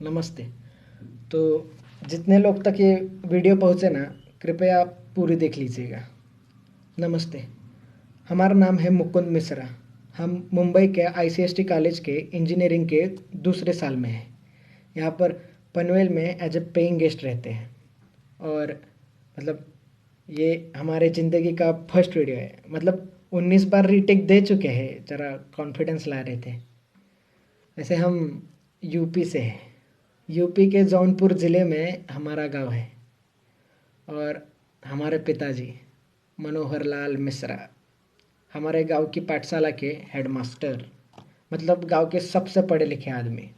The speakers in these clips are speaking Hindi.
नमस्ते। तो जितने लोग तक ये वीडियो पहुँचे ना, कृपया पूरी देख लीजिएगा। नमस्ते। हमारा नाम है मुकुंद मिश्रा। हम मुंबई के आईसीएसटी कॉलेज के इंजीनियरिंग के दूसरे साल में हैं। यहाँ पर पनवेल में एज ए पेइंग गेस्ट रहते हैं। और मतलब ये हमारे ज़िंदगी का फर्स्ट वीडियो है। मतलब 19 बार रीटेक दे चुके हैं, ज़रा कॉन्फिडेंस ला रहे थे। वैसे हम यूपी से हैं। यूपी के जौनपुर ज़िले में हमारा गांव है। और हमारे पिताजी मनोहर लाल मिश्रा हमारे गांव की पाठशाला के हेडमास्टर, मतलब गांव के सबसे पढ़े लिखे आदमी।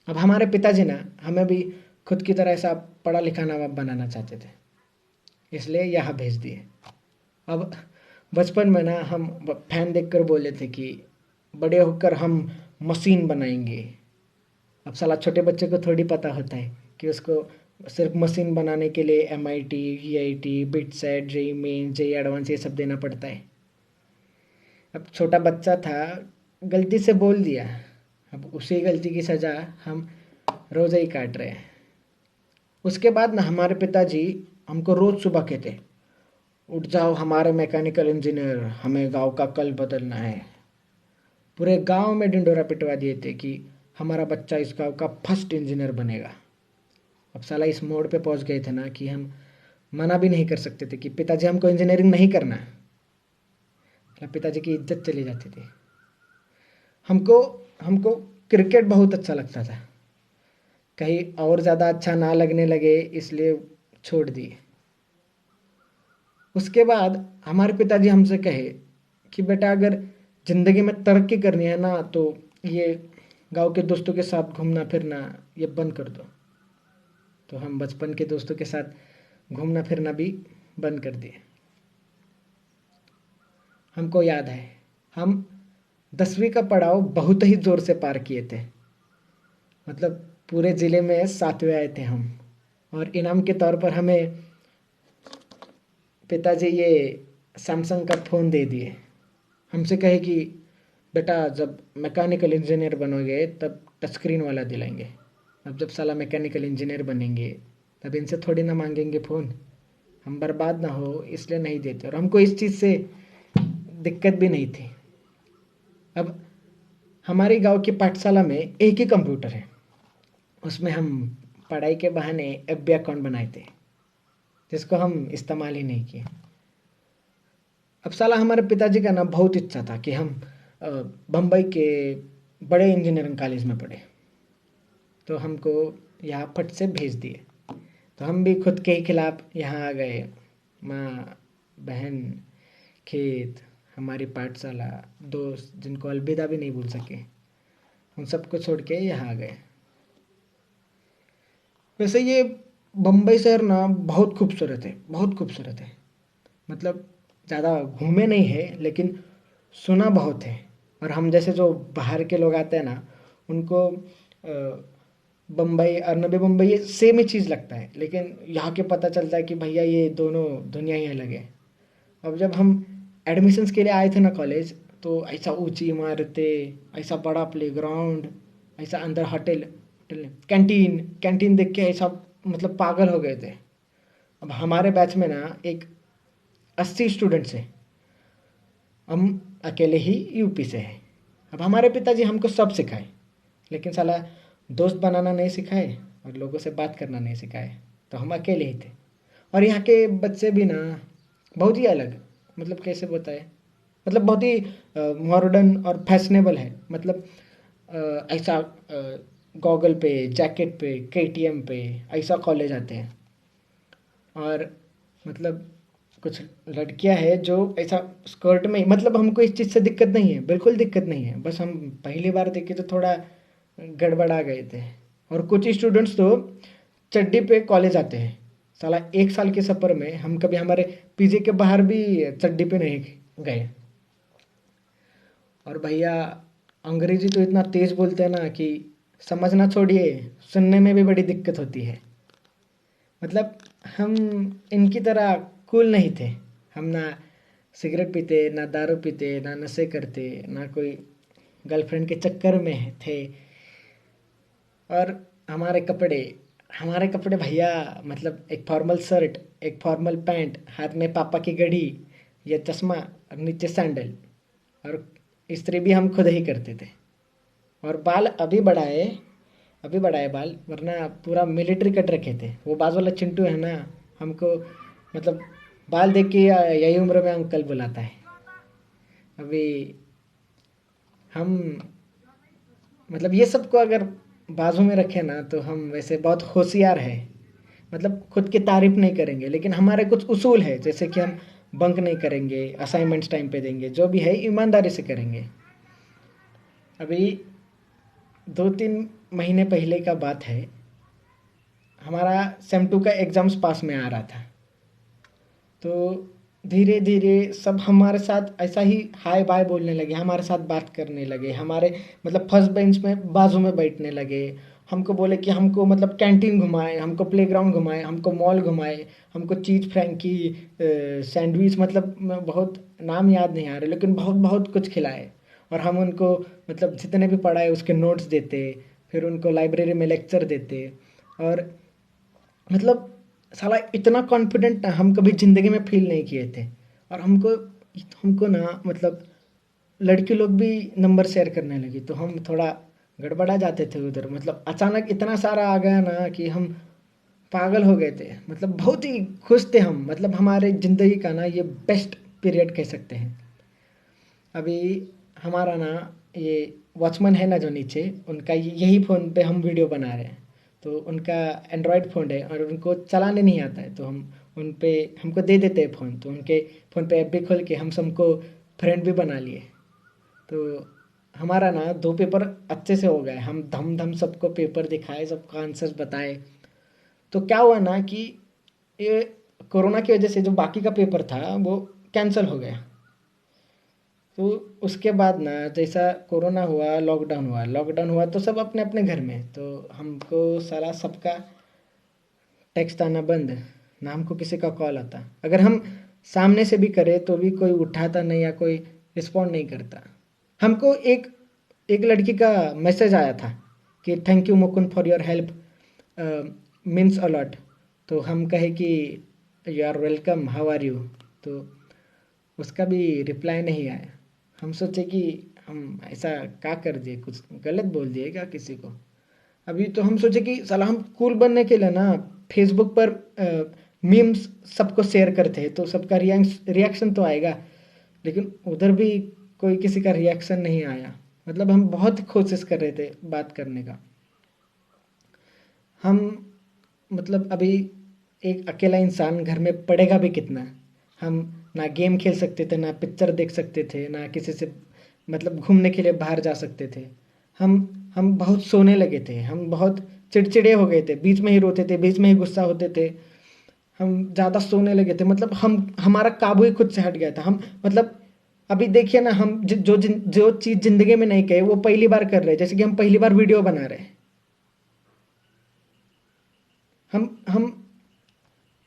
अब हमारे पिताजी ना हमें भी खुद की तरह ऐसा पढ़ा लिखा नवाब बनाना चाहते थे, इसलिए यहाँ भेज दिए। अब बचपन में ना हम फैन देखकर बोले थे कि बड़े होकर हम मशीन बनाएंगे। अब साला छोटे बच्चे को थोड़ी पता होता है कि उसको सिर्फ मशीन बनाने के लिए MIT, EIT, BITSAT, JEE main, JEE advance ये सब देना पड़ता है। अब छोटा बच्चा था, गलती से बोल दिया। अब उसी गलती की सज़ा हम रोज़ ही काट रहे हैं। उसके बाद ना हमारे पिताजी हमको रोज़ सुबह कहते, उठ जाओ हमारे मैकेनिकल इंजीनियर, हमें गांव का कल बदलना है। पूरे गांव में ढिंडोरा पिटवा दिए थे कि हमारा बच्चा इस गांव का फर्स्ट इंजीनियर बनेगा। अब साला इस मोड़ पे पहुंच गए थे ना कि हम मना भी नहीं कर सकते थे कि पिताजी हमको इंजीनियरिंग नहीं करना है। मतलब पिताजी की इज्जत चली जाती थी। हमको हमको क्रिकेट बहुत अच्छा लगता था। कहीं और ज़्यादा अच्छा ना लगने लगे इसलिए छोड़ दिए। उसके बाद हमारे पिताजी हमसे कहे कि बेटा अगर ज़िंदगी में तरक्की करनी है ना तो ये गांव के दोस्तों के साथ घूमना फिरना ये बंद कर दो। तो हम बचपन के दोस्तों के साथ घूमना फिरना भी बंद कर दिए। हमको याद है हम 10वीं का पड़ाव बहुत ही ज़ोर से पार किए थे। मतलब पूरे ज़िले में 7वें आए थे हम। और इनाम के तौर पर हमें पिताजी ये सैमसंग का फ़ोन दे दिए। हमसे कहे कि बेटा जब मैकेनिकल इंजीनियर बनोगे तब टच स्क्रीन वाला दिलाएंगे। अब जब साला मैकेनिकल इंजीनियर बनेंगे तब इनसे थोड़ी ना मांगेंगे फ़ोन, हम बर्बाद ना हो इसलिए नहीं देते। और हमको इस चीज़ से दिक्कत भी नहीं थी। अब हमारे गांव की पाठशाला में एक ही कंप्यूटर है, उसमें हम पढ़ाई के बहाने FB अकाउंट बनाए थे जिसको हम इस्तेमाल ही नहीं किए। अब साला हमारे पिताजी का ना बहुत इच्छा था कि हम बम्बई के बड़े इंजीनियरिंग कॉलेज में पढ़े, तो हमको यहाँ फट से भेज दिए। तो हम भी खुद के ही खिलाफ यहाँ आ गए। माँ, बहन, खेत, हमारी पाठशाला, दोस्त जिनको अलविदा भी नहीं भूल सके, उन सबको छोड़ के यहाँ आ गए। वैसे ये बम्बई शहर ना बहुत खूबसूरत है, बहुत खूबसूरत है। मतलब ज़्यादा घूमे नहीं है लेकिन सुना बहुत है। और हम जैसे जो बाहर के लोग आते हैं ना उनको बम्बई और नवी मुंबई ये सेम ही चीज़ लगता है, लेकिन यहाँ के पता चलता है कि भैया ये दोनों दुनिया ही अलग है। अब जब हम एडमिशन्स के लिए आए थे ना कॉलेज, तो ऐसा ऊंची इमारतें, ऐसा बड़ा प्लेग्राउंड, ऐसा अंदर होटल होटल कैंटीन कैंटीन देख के ऐसा मतलब पागल हो गए थे। अब हमारे बैच में ना एक 80 स्टूडेंट्स हैं। हम अकेले ही यूपी से हैं। अब हमारे पिताजी हमको सब सिखाए, लेकिन साला दोस्त बनाना नहीं सिखाए और लोगों से बात करना नहीं सिखाए। तो हम अकेले ही थे। और यहाँ के बच्चे भी ना बहुत ही अलग, मतलब कैसे बताए, मतलब बहुत ही मॉडर्न और फैशनेबल है। मतलब ऐसा गॉगल पे, जैकेट पे, KTM पे ऐसा कॉलेज आते हैं। और मतलब कुछ लड़कियां हैं जो ऐसा स्कर्ट में, मतलब हमको इस चीज़ से दिक्कत नहीं है, बिल्कुल दिक्कत नहीं है, बस हम पहली बार देखे तो थोड़ा गड़बड़ा गए थे। और कुछ स्टूडेंट्स तो चड्डी पे कॉलेज आते हैं। साला 1 साल के सफ़र में हम कभी हमारे PG के बाहर भी चड्डी पे नहीं गए। और भैया अंग्रेजी तो इतना तेज़ बोलते हैं ना कि समझना छोड़िए, सुनने में भी बड़ी दिक्कत होती है। मतलब हम इनकी तरह कूल नहीं थे। हम ना सिगरेट पीते, ना दारू पीते, ना नशे करते, ना कोई गर्लफ्रेंड के चक्कर में थे। और हमारे कपड़े हमारे कपड़े भैया, मतलब एक फॉर्मल शर्ट, एक फॉर्मल पैंट, हाथ में पापा की घड़ी या चश्मा और नीचे सैंडल। और इस्त्री भी हम खुद ही करते थे। और बाल अभी बढ़ाए बाल, वरना पूरा मिलिट्री कट रखे थे। वो बाजू वाला चिंटू है ना, हमको मतलब बाल देख के यही उम्र में अंकल बुलाता है। अभी हम मतलब ये सब को अगर बाजू में रखें ना, तो हम वैसे बहुत होशियार है। मतलब खुद की तारीफ नहीं करेंगे, लेकिन हमारे कुछ उसूल है, जैसे कि हम बंक नहीं करेंगे, असाइनमेंट्स टाइम पे देंगे, जो भी है ईमानदारी से करेंगे। अभी 2-3 महीने पहले का बात है, हमारा सेम टू का एग्ज़ाम्स पास में आ रहा था। तो धीरे धीरे सब हमारे साथ ऐसा ही हाय बाय बोलने लगे, हमारे साथ बात करने लगे, हमारे मतलब फर्स्ट बेंच में बाजू में बैठने लगे। हमको बोले कि हमको मतलब कैंटीन घुमाए, हमको प्लेग्राउंड घुमाए, हमको मॉल घुमाए, हमको चीज़ फ्रैंकी, सैंडविच, मतलब बहुत नाम याद नहीं आ रहे, लेकिन बहुत बहुत कुछ खिलाए। और हम उनको मतलब जितने भी पढ़ाए उसके नोट्स देते, फिर उनको लाइब्रेरी में लेक्चर देते। और मतलब साला इतना कॉन्फिडेंट ना हम कभी ज़िंदगी में फील नहीं किए थे। और हमको हमको ना मतलब लड़की लोग भी नंबर शेयर करने लगी, तो हम थोड़ा गड़बड़ा जाते थे उधर। मतलब अचानक इतना सारा आ गया ना कि हम पागल हो गए थे। मतलब बहुत ही खुश थे हम, मतलब हमारे ज़िंदगी का ना ये बेस्ट पीरियड कह सकते हैं। अभी हमारा ना ये वॉचमैन है ना जो नीचे, उनका यही फ़ोन पे हम वीडियो बना रहे हैं। तो उनका एंड्रॉयड फ़ोन है और उनको चलाने नहीं आता है, तो हम उन पे हमको दे देते हैं फ़ोन। तो उनके फ़ोन पे ऐप भी खोल के हम सबको फ्रेंड भी बना लिए। तो हमारा ना 2 पेपर अच्छे से हो गए, हम धम धम सबको पेपर दिखाए, सबको आंसर्स बताए। तो क्या हुआ ना कि ये कोरोना की वजह से जो बाकी का पेपर था वो कैंसिल हो गया। तो उसके बाद ना जैसा कोरोना हुआ, लॉकडाउन हुआ तो सब अपने अपने घर में। तो हमको साला सबका टेक्स्ट आना बंद, ना हमको किसी का कॉल आता। अगर हम सामने से भी करें तो भी कोई उठाता नहीं या कोई रिस्पॉन्ड नहीं करता। हमको एक एक लड़की का मैसेज आया था कि thank you Mukund for your help, means a lot. तो हम कहे कि you are welcome, how are you. तो उसका भी रिप्लाई नहीं आया। हम सोचे कि हम ऐसा क्या कर दिए, कुछ गलत बोल दिए क्या किसी को। अभी तो हम सोचे कि साला हम कूल बनने के लिए ना फेसबुक पर मीम्स सबको शेयर करते हैं, तो सबका रिएक्शन तो आएगा। लेकिन उधर भी कोई किसी का रिएक्शन नहीं आया। मतलब हम बहुत कोशिश कर रहे थे बात करने का। हम मतलब अभी एक अकेला इंसान घर में पढ़ेगा भी कितना। हम ना गेम खेल सकते थे, ना पिक्चर देख सकते थे, ना किसी से मतलब घूमने के लिए बाहर जा सकते थे। हम हम बहुत सोने लगे थे, हम बहुत चिड़चिड़े हो गए थे, बीच में ही रोते थे, बीच में ही गुस्सा होते थे। हम ज़्यादा सोने लगे थे, मतलब हम हमारा काबू ही खुद से हट गया था। हम मतलब अभी देखिए ना, हम जो चीज़ ज़िंदगी में नहीं कहे वो पहली बार कर रहे हैं। जैसे कि हम पहली बार वीडियो बना रहे हैं। हम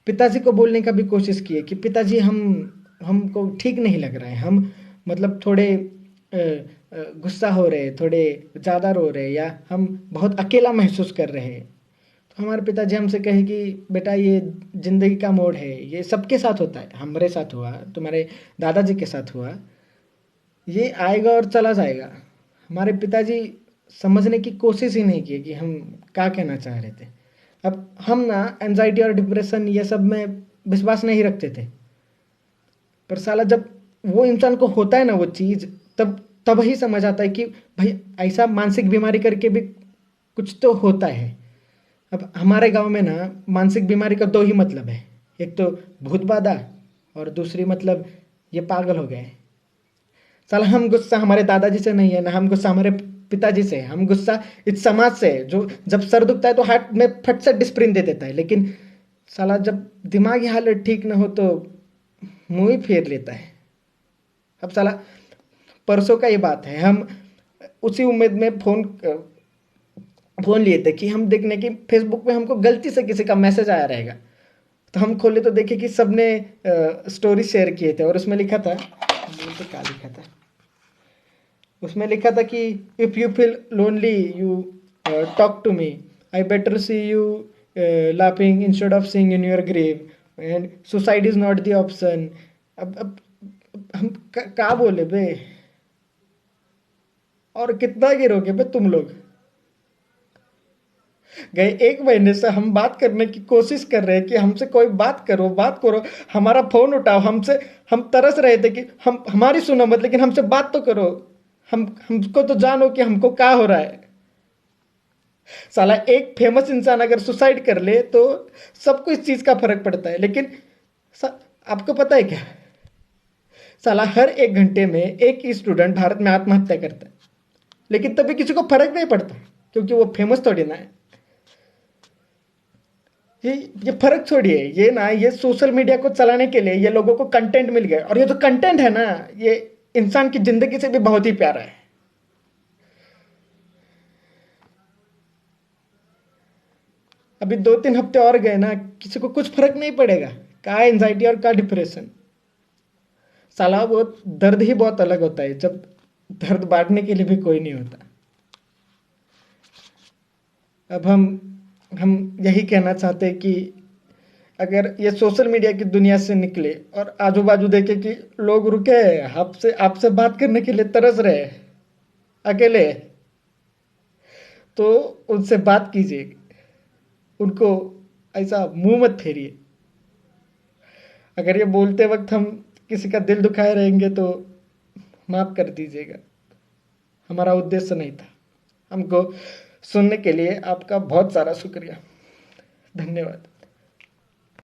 पिताजी को बोलने का भी कोशिश किए कि पिताजी हमको ठीक नहीं लग रहा है। हम मतलब थोड़े गुस्सा हो रहे, थोड़े ज़्यादा रो रहे, या हम बहुत अकेला महसूस कर रहे हैं। तो हमारे पिताजी हमसे कहे कि बेटा ये ज़िंदगी का मोड़ है, ये सबके साथ होता है। हमारे साथ हुआ, तुम्हारे दादाजी के साथ हुआ, ये आएगा और चला जाएगा। हमारे पिताजी समझने की कोशिश ही नहीं की कि हम क्या कहना चाह रहे थे। अब हम ना एंजाइटी और डिप्रेशन ये सब में विश्वास नहीं रखते थे। पर साला जब वो इंसान को होता है ना वो चीज़, तब तब ही समझ आता है कि भाई ऐसा मानसिक बीमारी करके भी कुछ तो होता है। अब हमारे गांव में ना मानसिक बीमारी का दो ही मतलब है, एक तो भूत बाधा और दूसरी मतलब ये पागल हो गए। साला हम गुस्सा हमारे दादाजी से नहीं है, ना हम गुस्सा हमारे पिताजी से है। हम गुस्सा इस समाज से है, जो जब सर दुखता है तो हाथ में फट से डिस्प्रिन दे देता है, लेकिन साला जब दिमागी हालत ठीक ना हो तो मुंह ही फेर लेता है। अब साला परसों का ये बात है, हम उसी उम्मीद में फ़ोन लिए थे कि हम देखने की फेसबुक पे हमको गलती से किसी का मैसेज आया रहेगा। तो हम खोले तो देखे कि सबने स्टोरी शेयर किए थे, और उसमें लिखा था, तो क्या लिखा था उसमें लिखा था कि if you feel lonely you talk to me, I better see you laughing instead of seeing in your grave, and suicide is not the option. अब हम क्या बोले बे? और कितना गिरोगे बे तुम लोग? गए 1 महीने से हम बात करने की कोशिश कर रहे हैं कि हमसे कोई बात करो, हमारा फोन उठाओ, हमसे हम तरस रहे थे कि हम हमारी सुनो मत, लेकिन हमसे बात तो करो, हमको तो जानो कि हमको क्या हो रहा है। साला एक फेमस इंसान अगर सुसाइड कर ले तो सबको इस चीज का फर्क पड़ता है, लेकिन आपको पता है क्या, साला हर 1 घंटे में एक स्टूडेंट भारत में आत्महत्या करता है, लेकिन तभी किसी को फर्क नहीं पड़ता क्योंकि वो फेमस थोड़ी ना है। ये फर्क छोड़िए, ये सोशल मीडिया को चलाने के लिए ये लोगों को कंटेंट मिल गया, और ये जो कंटेंट है ना, ये इंसान की जिंदगी से भी बहुत ही प्यारा है। अभी 2-3 हफ्ते और गए ना, किसी को कुछ फर्क नहीं पड़ेगा, क्या एंजाइटी और क्या डिप्रेशन। साला वो दर्द ही बहुत अलग होता है जब दर्द बांटने के लिए भी कोई नहीं होता। अब हम यही कहना चाहते हैं कि अगर ये सोशल मीडिया की दुनिया से निकले और आजू बाजू देखे कि लोग रुके आपसे आपसे बात करने के लिए तरस रहे अकेले, तो उनसे बात कीजिए, उनको ऐसा मुंह मत फेरिए। अगर ये बोलते वक्त हम किसी का दिल दुखाए रहेंगे तो माफ कर दीजिएगा, हमारा उद्देश्य नहीं था। हमको सुनने के लिए आपका बहुत सारा शुक्रिया, धन्यवाद।